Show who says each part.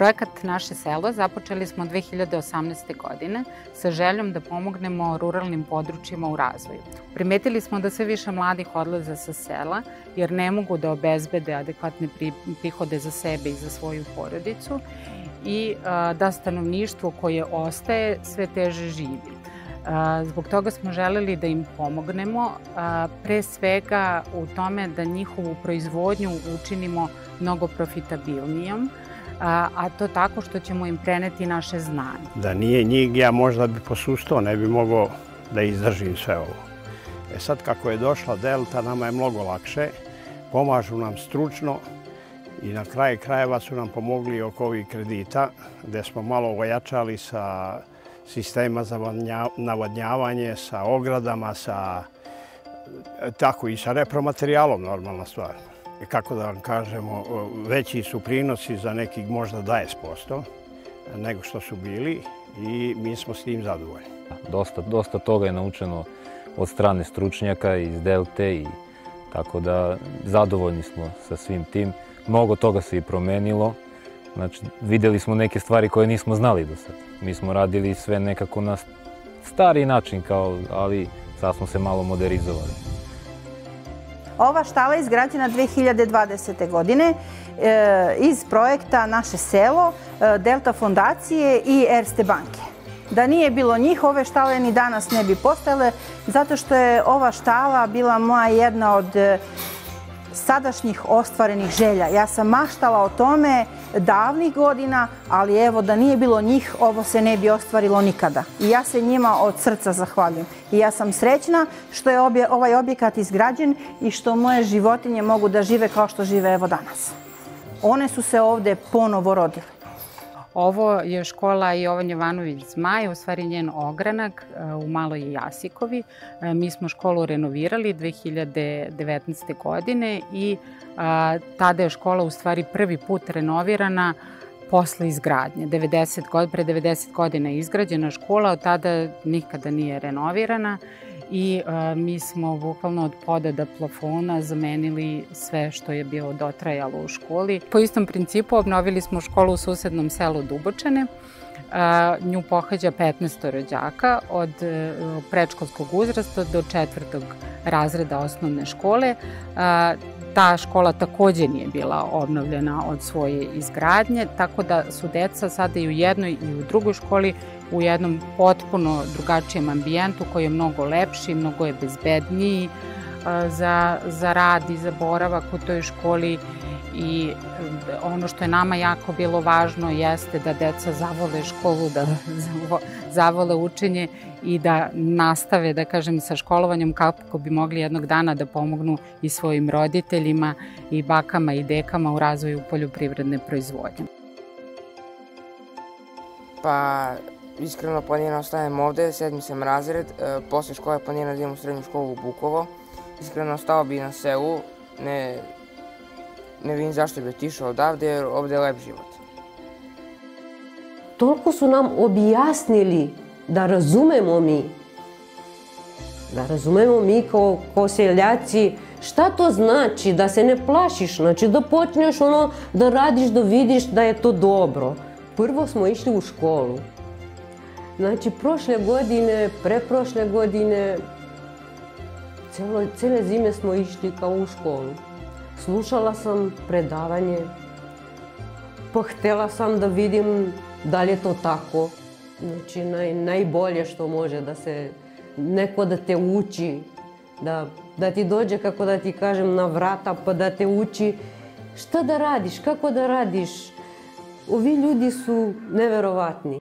Speaker 1: Projekat Naše selo započeli smo 2018. godine sa željom da pomognemo ruralnim područjima u razvoju. Primetili smo da sve više mladih odlaze sa sela jer ne mogu da obezbede adekvatne prihode za sebe i za svoju porodicu i da stanovništvo koje ostaje sve teže živi. Zbog toga smo želeli da im pomognemo, pre svega u tome da njihovu proizvodnju učinimo mnogo profitabilnijom, a to tako što ćemo im preneti naše znanje.
Speaker 2: Da nije njih, ja možda bi posustao, ne bi mogao da izdržim sve ovo. Sad kako je došla Delta, nama je mnogo lakše, pomažu nam stručno i na kraju krajeva su nam pomogli oko ovih kredita, gde smo malo ojačali sa sistema za navodnjavanje, sa ogradama, tako i sa repromaterijalom, normalna stvar. Kako da vam kažemo, veći su prinosi za nekih možda 20% nego što su bili i mi smo s tim zadovoljni.
Speaker 3: Dosta toga je naučeno od strane stručnjaka iz Delte i tako da zadovoljni smo sa svim tim. Mnogo toga se i promenilo. Znači, vidjeli smo neke stvari koje nismo znali do sada. Mi smo radili sve nekako na stari način, ali sad smo se malo modernizovali.
Speaker 4: Ova štala je izgrađena 2020. godine iz projekta Naše selo, Delta fondacije i Erste banke. Da nije bilo njih, ove štale ni danas ne bi postojale, zato što je ova štala bila moja jedna od sadašnjih ostvarenih želja. Ja sam maštala o tome davnih godina, ali evo da nije bilo njih, ovo se ne bi ostvarilo nikada. I ja se njima od srca zahvaljujem. I ja sam srećna što je ovaj objekat izgrađen i što moje životinje mogu da žive kao što žive evo danas. One su se ovde ponovo rodile.
Speaker 1: Ovo je škola Jovan Jovanović Zmaj, u stvari njen ogranak u Maloj Jasikovi. Mi smo školu renovirali 2019. godine i tada je škola u stvari prvi put renovirana posle izgradnje. Pre 90 godina je izgrađena škola, od tada nikada nije renovirana i mi smo bukvalno od poda do plafona zamenili sve što je bilo dotrajalo u školi. Po istom principu obnovili smo školu u susednom selu Dubočane. Nju pohađa 15 đaka od predškolskog uzrasta do 4. razreda osnovne škole. Ta škola takođe nije bila obnovljena od svoje izgradnje, tako da su deca sada i u jednoj i u drugoj školi u jednom potpuno drugačijem ambijentu koji je mnogo lepši, mnogo je bezbedniji za rad i za boravak u toj školi. I ono što je nama jako bilo važno jeste da deca zavole školu, da zavole učenje i da nastave, da kažem, sa školovanjem kako bi mogli jednog dana da pomognu i svojim roditeljima i bakama i dekama u razvoju poljoprivredne proizvodnje.
Speaker 5: Pa, iskreno planiram ostajem ovde, 7. sam razred, posle škole planiram da idem u srednju školu u Bukovo. Iskreno ostao bi na selu, ne vidim zašto bi otišao odavde, jer ovde je lep život.
Speaker 6: Toliko su nam objasnili da razumemo mi. Da razumemo mi kao seljaci šta to znači, da se ne plašiš, znači da počneš da radiš, da vidiš da je to dobro. Prvo smo išli u školu. Znači, prošle godine, preprošle godine, cele zime smo išli kao u školu. Slušala sam predavanje, pa htela sam da vidim da li je to tako. Znači, najbolje što može da se neko da te uči, da ti dođe, kako da ti kažem, na vrata, pa da te uči šta da radiš, kako da radiš. Ovi ljudi su neverovatni.